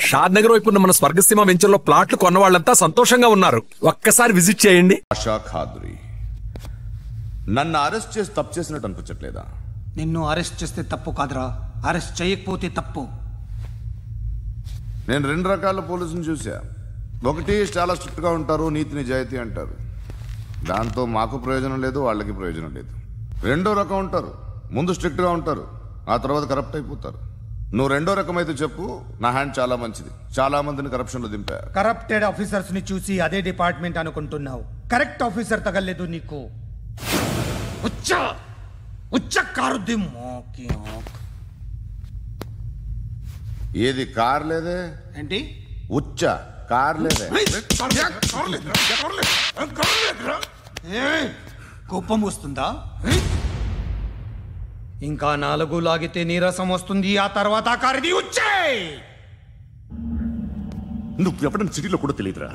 షాద్ నగర్ వైపు ఉన్న మన స్వర్గసీమ వెంచర్ లో ప్లాట్లు కొన్న వాళ్ళంతా సంతోషంగా ఉన్నారు. ఒక్కసారి విజిట్ చేయండి. ఆశా ఖాద్రి నన్ను అరెస్ట్ చేసి తప్పు చేసినట్టు అనిపించట్లేదా? నిన్ను అరెస్ట్ చేస్తే తప్పు కాదురా, అరెస్ట్ చేయకపోతే తప్పు. నేను 2 రకాల పోలీసుని చూసా. ఒకటి చాలా స్ట్రిక్ట్ గా ఉంటారు, నీతి నిజాయితీ అంటారు, దాంతో మాకు ప్రయోజనం లేదు, వాళ్ళకి ప్రయోజనం లేదు. 2వ రకం ఉంటారు, ముందు స్ట్రిక్ట్ గా ఉంటారు, ఆ తర్వాత కరప్ట్ అయిపోతారు. నువ్వు 2వ రకం అయితే చెప్పు. నా హ్యాండ్ చాలా మంచిది, చాలా మందిని కరప్షన్ లో దింపా. కరప్టెడ్ ఆఫీసర్స్ ని చూసి అదే డిపార్ట్మెంట్ అనుకుంటున్నావు. కరెక్ట్ ఆఫీసర్ తగలేదు నీకు. ఏది కార్ లేదే ఏంటి? ఉచ్చ కార్ లేదే. కోపం వస్తుందా? ఇంకా 4 లాగితే నీరసం వస్తుంది, ఆ తర్వాత కారిది ఉచ్చే. నువ్వు ఎప్పుడైనా సిటీలో కూడా తెలియదురా,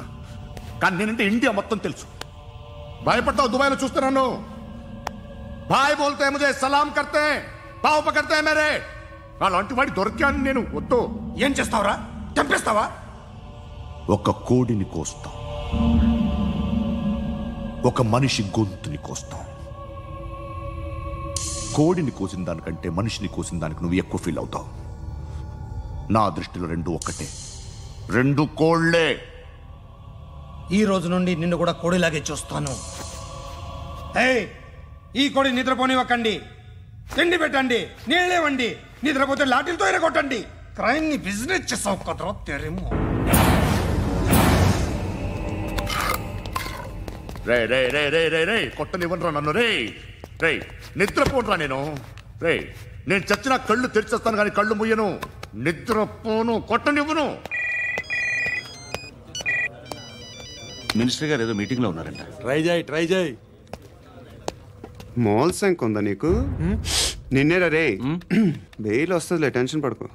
కానీ నేనంటే ఇండియా మొత్తం తెలుసు. భయపడతావు? దుబాయ్లో చూస్తున్నాను. భాయ్ బోల్తే ముజే సలాం కర్తే పావు పకర్తే మేరే. అలాంటి వాడి దొరికాను నేను. వద్దు. ఏం చేస్తావురా? చంపేస్తావా? ఒక కోడిని కోస్తాం, ఒక మనిషి గొంతుని కోస్తాం. కోడిని కోసిన దానికంటే మనిషిని కోసిన దానికి నువ్వు ఎక్కువ ఫీల్ అవుతావు. నా దృష్టిలో 2 ఒక్కటే, 2 కోళ్లే. ఈ రోజు నుండి నిన్ను కూడా కోడిలాగే చూస్తాను. ఈ కోడి నిద్రపోనివ్వకండి, తిండి పెట్టండి, నీళ్ళేవండి. నిద్రపోతే లాఠీలతో ఎరగొట్టండి. క్రైమ్ ని బిజినెస్ చేసావు కదరా తెరేమో. రే రే రే రే రే రే కొట్టనివ్వనరా నన్ను. రే రే నిద్రపోనరా నేను. రే నేను చచ్చిన కళ్ళు తెరిచేస్తాను కానీ కళ్ళు ముయ్యను. నిద్రపోను, కొట్టనివ్వను. మినిస్టర్ గారు ఏదో మీటింగ్ లో ఉన్నారంట. ట్రై చేయి. మోల్ సంక్ ఉందా నీకు? నిన్నేరా రే. బెయిల్ వస్తుందిలే, టెన్షన్ పడుకో.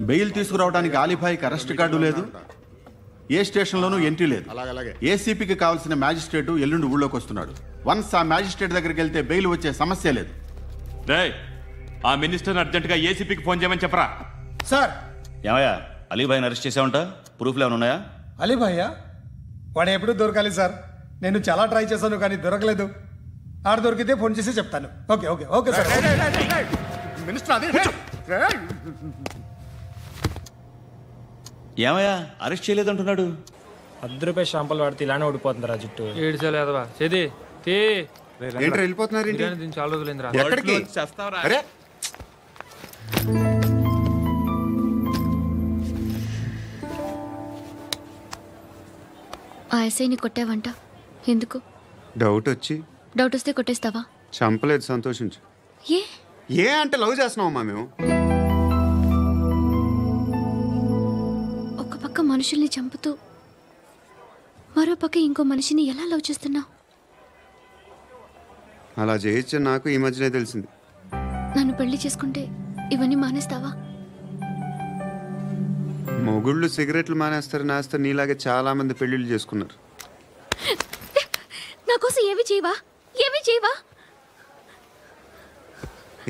బెయిల్ తీసుకురావడానికి ఆలిభాయికి అరెస్ట్ కార్డు లేదు, ఏ స్టేషన్లోనూ ఎంట్రీ లేదు. ఏసీపీకి కావాల్సిన మ్యాజిస్ట్రేటు ఎల్లుండి ఊళ్ళోకి వస్తున్నాడు. వన్స్ ఆ మ్యాజిస్ట్రేట్ దగ్గరికి వెళ్తే బెయిల్ వచ్చే సమస్య లేదు. ఆ మినిస్టర్ అర్జెంటుగా ఏసీపీకి ఫోన్ చేయమని చెప్పరా. సార్. ఏమయ్యా, అలీభాయిని అరెస్ట్ చేసావంట? ప్రూఫ్లు ఏమైనా ఉన్నాయా? అలీభాయ్యా? వాడు ఎప్పుడు దొరకాలి సార్. నేను చాలా ట్రై చేశాను కానీ దొరకలేదు. ఆడ దొరికితే ఫోన్ చేసి చెప్తాను. Okay okay okay sir. ఏమయ్యా, అరెస్ట్ చేయలేదంటున్నాడు? ₹10 షాంపల్ వాడితే ఇలానే ఓడిపోతుంది రా జుట్టు. ఏడ్చలేదవా చేది ఏంటి వెళ్ళిపోతున్నారు? చాలా రోజులైందిరా. ఎక్కడికి? అరే ఆ ఎస్ఐని కొట్టావంట, ఎందుకు? డౌట్ వచ్చి. డౌట్ వస్తే కొట్టేస్తావా? చంపలేదు, సంతోషించు. ఏ అంటే లవ్ చేస్తున్నావమ్మా మేము. ఒక పక్క మనుషుల్ని చంపుతూ మరో పక్క ఇంకో మనిషిని ఎలా లవ్ చేస్తున్నావు? అలా చేయొచ్చు, నాకు ఈ మధ్యనే తెలిసింది. నన్ను పెళ్లి చేసుకుంటే ఇవన్నీ మానేస్తావా? మొగుళ్ళు సిగరెట్లు మానేస్తారు, నేస్తారు. నీలాగే చాలా మంది పెళ్లిళ్ళు చేసుకున్నారు. నా కోసం ఏమి చేయవా? ఏమి చేయవా?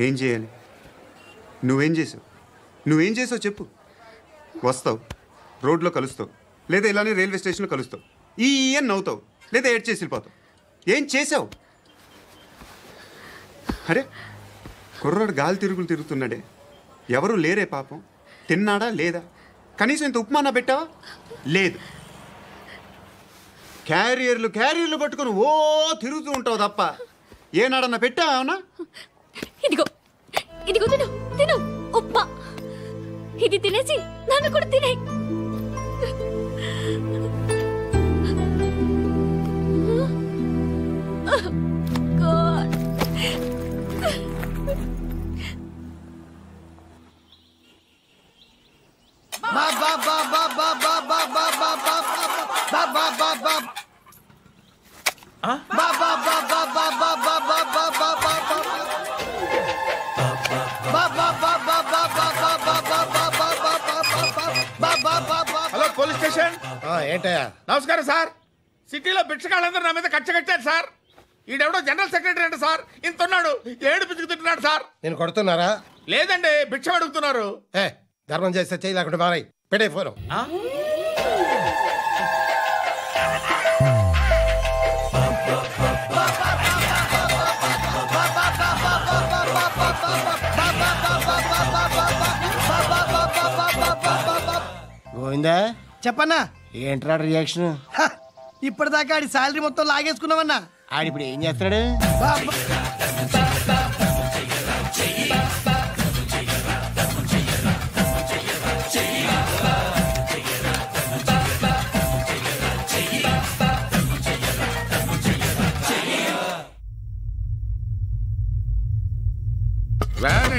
ఏం చేయాలి? నువ్వేం చేసావు చెప్పు. వస్తావు, రోడ్లో కలుస్తావు, లేదా ఇలానే రైల్వే స్టేషన్లో కలుస్తావు. ఈ అని నవ్వుతావు, లేదా ఏడ్ చేసి వెళ్ళిపోతావు. ఏం చేసావు? అరే కుర్రాడు గాలి తిరుగుతున్నాడే, ఎవరు లేరే పాపం. తిన్నాడా లేదా? కనీసం ఇంత ఉప్మానా పెట్టావా? లేదు. క్యారియర్లు పట్టుకుని ఓ తిరుగుతూ ఉంటావు తప్ప ఏనాడన్నా పెట్టావా? అవునా? ఇదిగో తిను తిను, ఉప్మా. ఇది తినేసి నన్ను కూడా తినే. Hello police station. ఏంటయ్యా? నమస్కారం సార్. సిటీలో బిచ్చగాళ్ళందరూ నా మీద కట్టారు సార్. ఈడెవడో జనరల్ సెక్రటరీ అంట సార్. ఇంత ఉన్నాడు, 7 పిచ్చుకు తింటున్నాడు సార్. నేను కొడుతున్నారా? లేదండి భిక్ష అడుగుతున్నారు. ధర్మం చేస్తే చేయి లేకుండా మారాయి పెట్టే ఫోను. గోవిందా చెప్పన్నా. ఏంట్రా రియాక్షన్? ఇప్పటిదాకా ఆడి శాలరీ మొత్తం లాగేసుకున్నావన్నా. ఆడిప్పుడు ఏం చేస్తున్నాడు?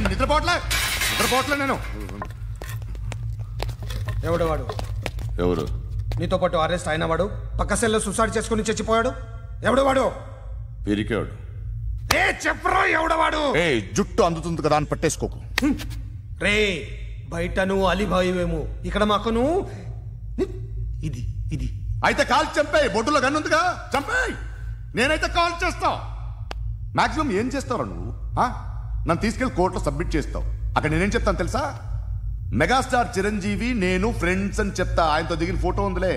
నిద్రపోవట్లే నేను. ఎవడు వాడు? ఎవరు? నీతో పాటు అరెస్ట్ అయిన వాడు, పక్క సెల్లో సూసైడ్ చేసుకుని చచ్చిపోయాడు. ఎవడు వాడు? పిరికాడు. చెప్పరా ఎవడవాడు? జుట్టు అందుతుంది కదా అని పట్టేసుకోకు. రే బయట నువ్వు అలీబాయివేమో, ఇక్కడ మాకు నువ్వు ఇది ఇది. అయితే కాల్ చంపేయి. బొడ్డులో గన్నుందిగా చంపేయి. నేనైతే కాల్ చేస్తా. మాక్సిమం ఏం చేస్తావు నువ్వు? నన్ను తీసుకెళ్లి కోర్టులో సబ్మిట్ చేస్తావు. అక్కడ నేనేం చెప్తాను తెలుసా? మెగాస్టార్ చిరంజీవి నేను ఫ్రెండ్స్ అని చెప్తా. ఆయనతో దిగిన ఫోటో ఉందిలే.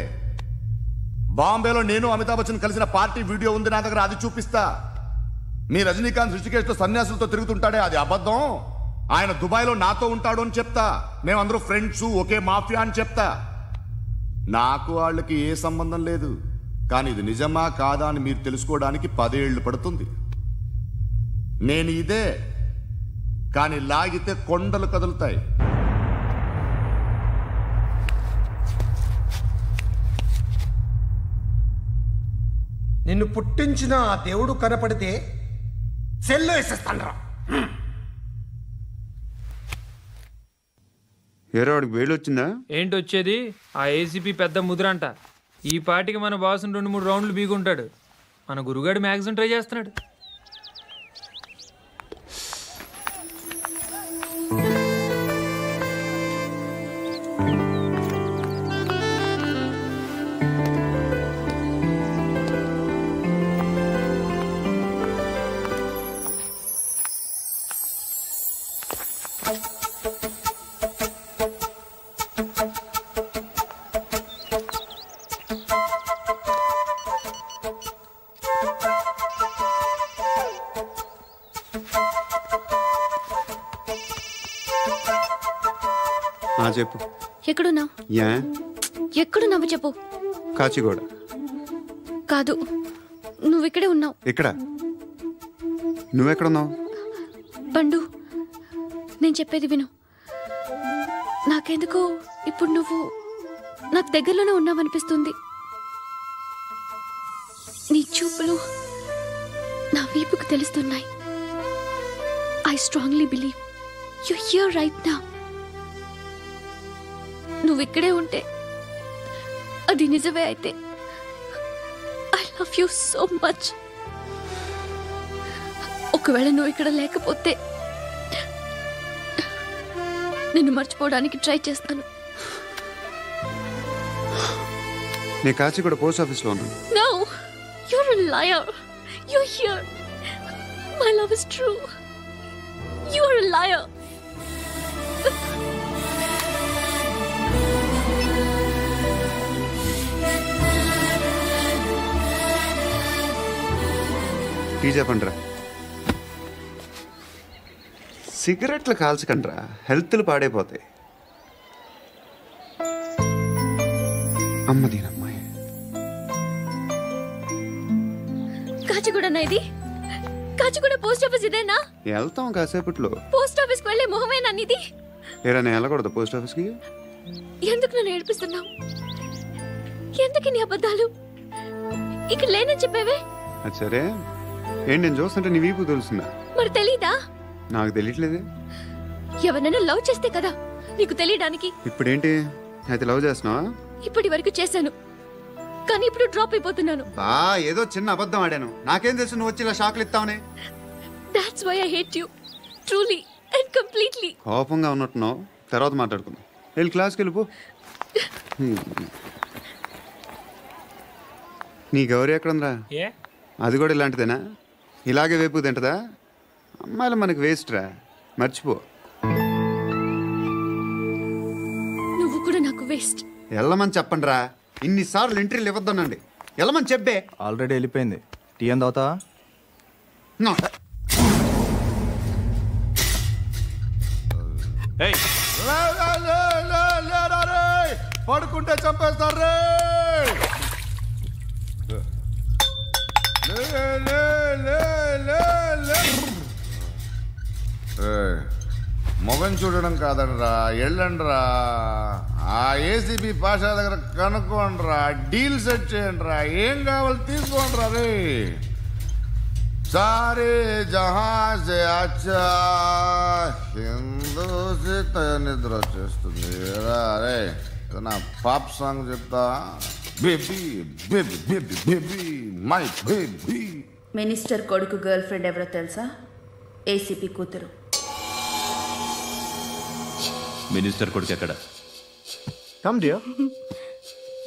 బాంబేలో నేను అమితాబ్ బచ్చన్ కలిసిన పార్టీ వీడియో ఉంది నా దగ్గర, అది చూపిస్తా. మీ రజనీకాంత్ ఋషికేశ్తో సన్యాసులతో తిరుగుతుంటాడే, అది అబద్ధం. ఆయన దుబాయ్లో నాతో ఉంటాడు అని చెప్తా. మేమందరూ ఫ్రెండ్స్, ఒకే మాఫియా అని చెప్తా. నాకు వాళ్ళకి ఏ సంబంధం లేదు. కానీ ఇది నిజమా కాదా అని మీరు తెలుసుకోవడానికి 10 ఏళ్లు పడుతుంది. నేను ఇదే, కానీ లాగితే కొండలు కదులుతాయి. నిన్ను పుట్టించిన ఆ దేవుడు కనపడితే సెల్లో వేసేస్తానరా. ఏరో వాడికి వేలు వచ్చిందా? ఏంటి వచ్చేది? ఆ ఏసీపీ పెద్ద ముద్రంట. ఈ పాటికి మన బాసుని 2-3 రౌండ్లు బీగుంటాడు. మన గురుగాడు మ్యాక్సిమం ట్రై చేస్తున్నాడు. చెప్పు. ఎక్కడున్నావు? ఎక్కడున్నావు చెప్పు. కాచిగూడ. కాదు, నువ్వు ఇక్కడే ఉన్నావు. ఇక్కడ నువ్వెక్కడున్నావు? పండు, నేను చెప్పేది విను. నాకెందుకో ఇప్పుడు నువ్వు నాకు దగ్గరలోనే ఉన్నావనిపిస్తుంది. నీ చూపులు నా వీపుకు తెలుస్తున్నాయి. I strongly believe you here right now. నువ్వు ఇక్కడే ఉంటే అది నిజమే అయితే I love you so much. ఒకవేళ నువ్వు ఇక్కడ లేకపోతే నిన్ను మర్చిపోవడానికి ట్రై చేస్తాను. నేను కాచిగూడ పోస్ట్ ఆఫీస్లో ఉన్నాను. No, you're a liar. You're here. My love is true. You're a liar. Tea చెప్పండిరా. సిగరెట్లు కాల్చకండ్రా, హెల్త్లు పాడైపోతాయి. అమ్మదీనమ్మాయి. కాచిగూడనా ఇది? కాచిగూడ పోస్ట్ ఆఫీస్ ఇదేనా? వెళ్తాం కాసేపట్లో. పోస్ట్ ఆఫీస్ కి వెళ్ళే మొహమేనా నీది? ఏరా నేను వెళ్ళకూడదు పోస్ట్ ఆఫీస్కి? ఎందుకు నన్ను ఏడిపిస్తున్నావు? ఎందుకు నీ అబద్ధాలు? ఇక్కడ లేనని చెప్పేవే. అది సరే, ఏంటి నేను చూస్తుంటే నీ వీపు తెలుస్తుందా? మరి తెలీదా? నాకు తెలియట్లేదే. ఎవరైనా లవ్ చేస్తే కదా నీకు తెలియడానికి. ఇప్పుడేంటి అయితే లవ్ చేస్తున్నావా? ఇప్పటి వరకు చేశాను, కానీ ఇప్పుడు డ్రాప్ అయిపోతున్నాను. ఏదో చిన్న అబద్ధం ఆడాను. నాకేం తెలుసు నువ్వు వచ్చి ఇలా షాక్లు ఇస్తావనే. That's why I hate you. Truly and completely. కోపంగా ఉన్నట్టున్నావు, తర్వాత మాట్లాడుకుందాం. వెళ్ళి క్లాస్కి వెళ్ళిపో. నీ గౌరీ ఎక్కడుందిరా? అది కూడా ఇలాంటిదేనా? ఇలాగే వేపు తింటదా? అమ్మాయిలు మనకి వేస్ట్ రా, మర్చిపో. వేస్ట్. వెళ్ళమని చెప్పండి రా. ఇన్నిసార్లు ఎంట్రీలు ఇవ్వద్దనండి. వెళ్ళమని చెప్పే. ఆల్రెడీ వెళ్ళిపోయింది. టీ అని తాగుతావా? పడుకుంటే చంపేస్తారు రే. మొగం చూడడం కాదండ్రా, వెళ్ళండ్రా. ఆ ఏసీపీ పాషా దగ్గర కనుక్కోండ్రా, డీల్ సెట్ చేయండిరా, ఏం కావాలి తీసుకోండిరా రే. సారే జహా సే అచ్చా హిందూ నిద్ర వచ్చేస్తుంది రే. నా పాప్ సాంగ్ చెప్తా. Baby baby baby baby my baby. Minister కొడుకు గర్ల్ ఫ్రెండ్ ఎవరో తెలుసా? ఏసీపీ కూతురు. మినిస్టర్ కొడుకు ఎక్కడ? Come dear.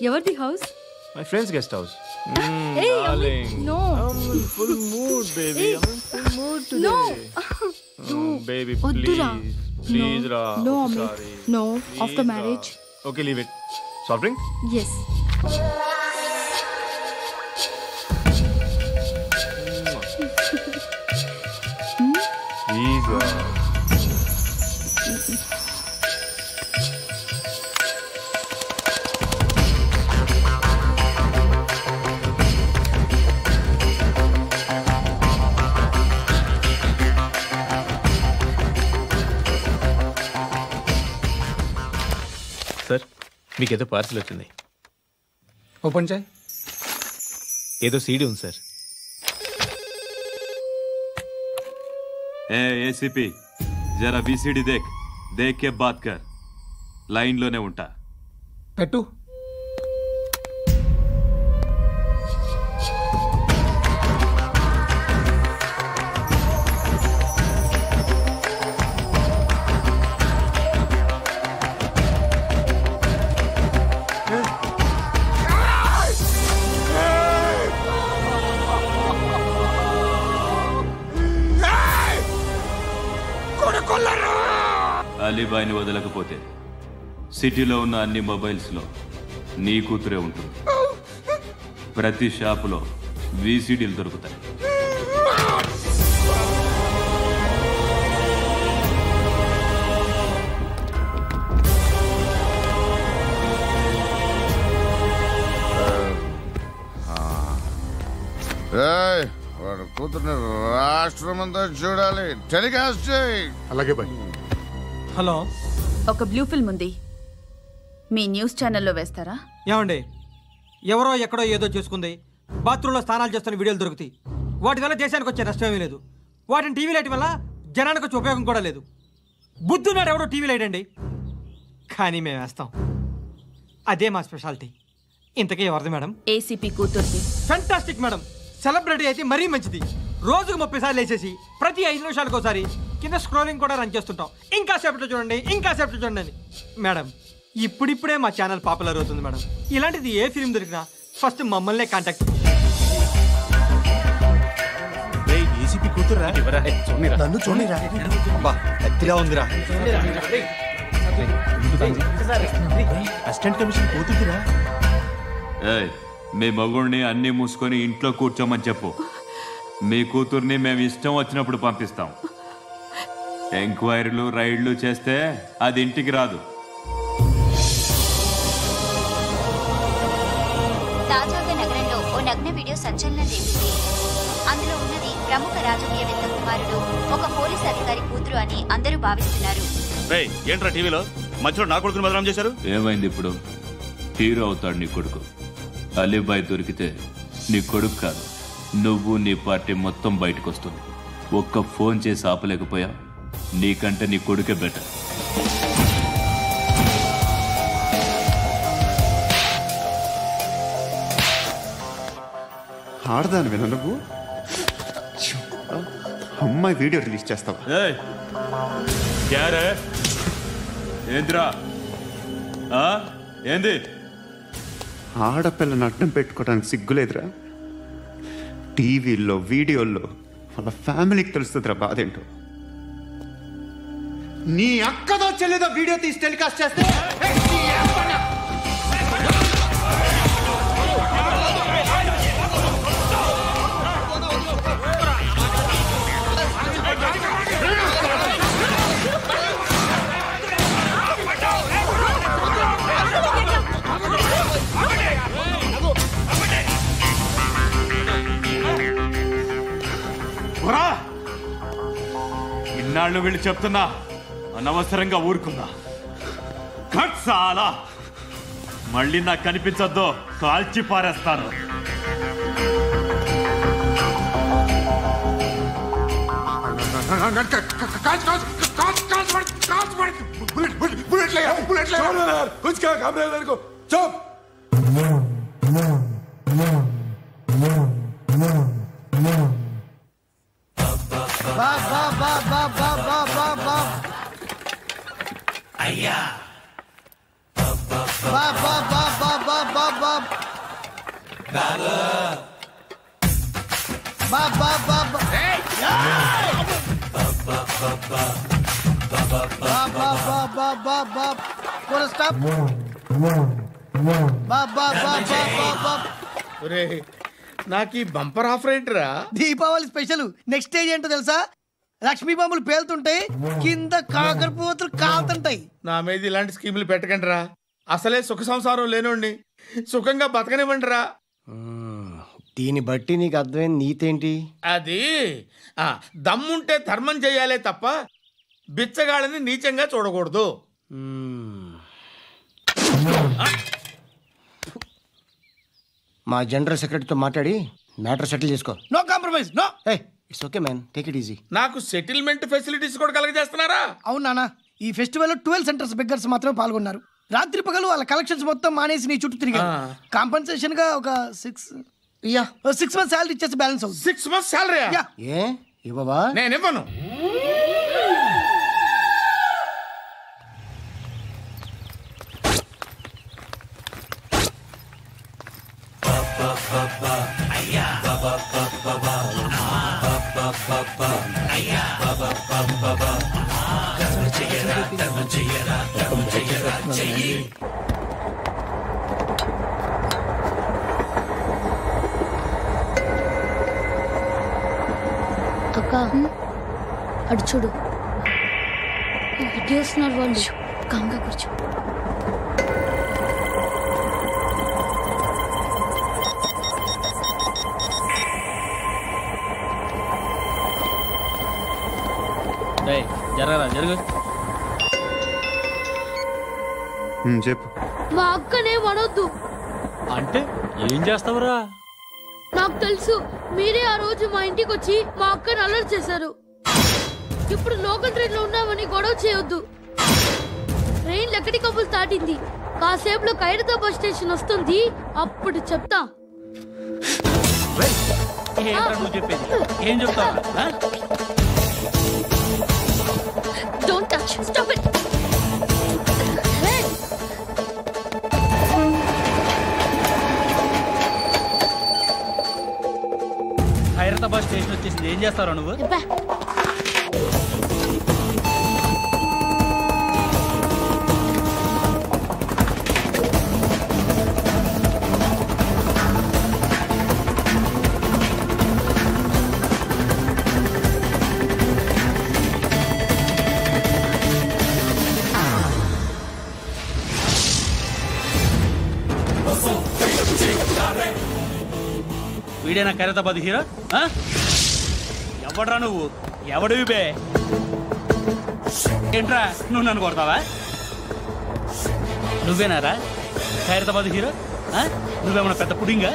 ఎవరిది house? My friend's guest house. Hey, no. I'm in full mood, baby. I'm in full mood today. No. Baby, Oddura. please, Ra. No, Sorry. no. Please, After Ra. marriage. Okay, leave it. Soft drink? Yes. Please, Ra. Sir, మీకేదో parcel వచ్చింది. Open చేయి. ఏదో CD ఉంది sir. ACP జరా బీసీడీ దేక్ కే బాత్ కర్. లైన్లోనే ఉంటా. పెట్టు. అలీబాయిని వదలకపోతే సిటీలో ఉన్న అన్ని మొబైల్స్లో నీ కూతురే ఉంటుంది. ప్రతి షాపులో వీసీడీలు దొరుకుతాయి. వాడు కూతుర్ని రాష్ట్రం అంతా చూడాలి. టెలికాస్ట్ చేయి. అలాగే బాయ్. హలో, ఒక బ్లూ ఫిల్మ్ ఉంది, మీ న్యూస్ ఛానల్లో వేస్తారా? ఏమండి, ఎవరో ఎక్కడో ఏదో చేసుకుంది, బాత్రూంలో స్నానాలు చేస్తున్న వీడియోలు దొరుకుతాయి. వాటి వల్ల దేశానికి వచ్చే నష్టమేమీ లేదు. వాటిని టీవీ లైట్ వల్ల జనానికి వచ్చే ఉపయోగం కూడా లేదు. బుద్ధున్నాడు ఎవడో టీవీ లైట్ అండి, కానీ మేము వేస్తాం. అదే మా స్పెషాలిటీ. ఇంతకీ ఎవరిది మేడం? ఏసీపీ కూతుర్ది. Fantastic madam. సెలబ్రిటీ అయితే మరీ మంచిది. రోజుకు 30 సార్లు వేసేసి ప్రతి 5 నిమిషాలకు ఒకసారి కింద స్క్రోలింగ్ కూడా రన్ చేస్తుంటాం. ఇంకా సేపట్లో చూడండి, ఇంకా సేపట్లో చూడండి అని. మేడం, ఇప్పుడిప్పుడే మా ఛానల్ పాపులర్ అవుతుంది మేడం. ఇలాంటిది ఏ ఫిల్మ్ దొరికినా ఫస్ట్ మమ్మల్నే కాంటాక్ట్. ఏసీపీ కూతురా? నన్ను చూడరా. ఎత్తిగా ఉందిరా. Assistant commission కూతురురా. మీ మగుడిని అన్ని మూసుకొని ఇంట్లో కూర్చోమని చెప్పు. మీ కూతుర్ని మేము ఇష్టం వచ్చినప్పుడు పంపిస్తాం. ఎంక్వైరీలు రైడ్లు చేస్తే అది ఇంటికి రాదు. తాజాగా నగరంలో ఓ నగ్న వీడియో సంచలనం రేపింది. అందులో ఉన్నది ప్రముఖ రాజకీయవేత్త కుమారుడు, ఒక పోలీస్ అధికారి కూతురు అని అందరూ భావిస్తున్నారు. ఏంట్రా టీవీలో మధ్యలో నా కొడుకుని బదనాం చేశారు? ఏమైంది ఇప్పుడు? హీరో అవుతాడు నీ కొడుకు. అలీబాయ్ దొరికితే నీ కొడుకు కాదు, నువ్వు నీ పార్టీ మొత్తం బయటకు వస్తుంది. ఒక్క ఫోన్ చేసి ఆపలేకపోయా? నీకంటే నీ కొడుకే బెటర్. ఆడదాను విన నువ్వు. అమ్మాయి వీడియో రిలీజ్ చేస్తావా? ఏంద్రా ఏంది? ఆడపిల్లని అడ్డం పెట్టుకోవడానికి సిగ్గులేదురా? టీవీల్లో వీడియోల్లో వాళ్ళ ఫ్యామిలీకి తెలుస్తుందిరా బాధేంటో. నీ అక్కదో చెల్లిదో వీడియో తీసి టెలికాస్ట్ చేస్తే వాళ్ళు వీళ్ళు చెప్తున్నా అనవసరంగా ఊరుకుందా. చాలా మళ్ళీ నాకు కనిపించొద్దు, కాల్చి పారేస్తాను. అయ్యా నాకు ఈ బంపర్ ఆఫర్ ఏంటిరా? దీపావళి స్పెషల్. నెక్స్ట్ స్టేజ్ ఏంటో తెలుసా? లక్ష్మీ బాంబులు పేలుతుంటాయి, కింద కాకరపువ్వతులు కాలుతుంటాయి. నా మీద ఇలాంటి స్కీములు పెట్టకండి రా. అసలే సుఖ సంసారం లేనోండి, సుఖంగా బతకనివ్వండి రా. దీన్ని బట్టి నీకు అర్థమైన నీతేంటి? అది దమ్ముంటే ధర్మం చేయాలే తప్ప బిచ్చగాళ్ళని నీచంగా చూడకూడదు. మా జనరల్ సెక్రటరీతో మాట్లాడి మ్యాటర్ సెటిల్ చేసుకో. No compromise, no. It's okay man, take it easy. నాకు సెటిల్మెంట్ ఫెసిలిటీస్ కూడా కలగజేస్తున్నారా? అవును నాన్న, ఈ ఫెస్టివల్ 12 సెంటర్స్ బెగ్గర్స్ మాత్రమే పాల్గొన్నారు. రాత్రి పగలు వాళ్ళ కలెక్షన్స్ మొత్తం మానేసి నీ చుట్టూ తిరిగారు. కాంపన్సేషన్ గా ఒక 6 months శాలరీ ఇచ్చేసి బ్యాలెన్స్ అవుతుంది. 6 months శాలరీ? ఏ ఇవ్వవా? నేను ఇవ్వను. అక్క అడు చూడు, వస్తున్నారు వాళ్ళు. కాంగా కూర్చో. జరగరా జరుగు. చెప్పు. మా అక్కనే వనొద్దు. అంటే ఏం చేస్తావురా? నాకు తెలుసు, మీరే ఆ రోజు మా ఇంటికి వచ్చి మా అక్కని అల్లరి చేశారు. ఇప్పుడు లోకల్ ట్రైన్ లో ఉన్నామని గొడవ చేయొద్దు. ట్రైన్ ఎక్కడి కబులు దాటింది. కాసేపులో ఖైరతాబాద్ స్టేషన్ వస్తుంది, అప్పుడు చెప్తా. నువ్వు చెప్పేది ఏం చెప్తావు? Don't touch. Stop it. Khairatabad station వచ్చేసింది, ఏం చేస్తారా నువ్వు? వీడేనా ఖైరతాబాద్ హీరో? ఎవడ్రా నువ్వు? ఎవడివి బే? ఏంట్రా నువ్వు నన్ను కొడతావా? నువ్వేనారా ఖైరతాబాద్ హీరో? నువ్వేమన్నా పెద్ద పుడింగా?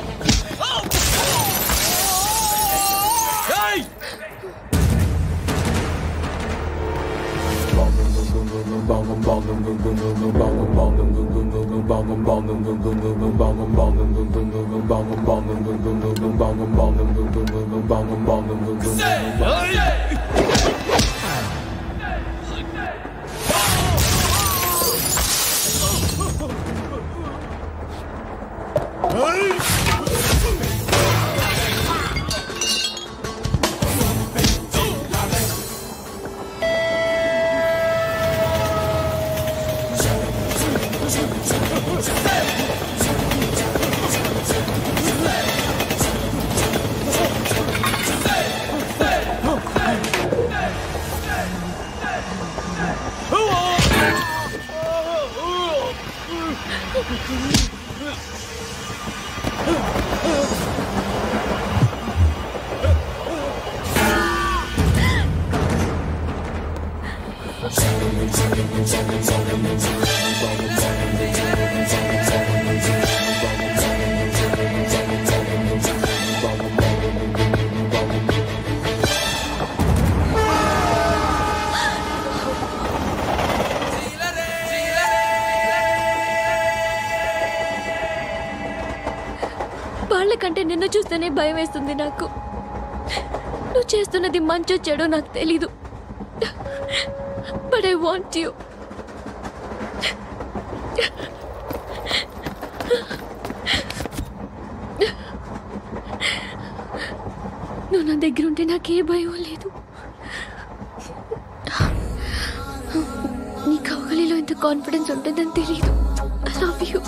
వాళ్ళకంటే నిన్ను చూస్తేనే భయం వేస్తుంది నాకు. నువ్వు చేస్తున్నది మంచో చెడో నాకు తెలీదు, బట్ ఐ వాంట్ యూ. నువ్వు నా దగ్గర ఉంటే నాకే భయం లేదు. నీ కౌగలిలో ఇంత కాన్ఫిడెన్స్ ఉంటుందని తెలీదు. I love you.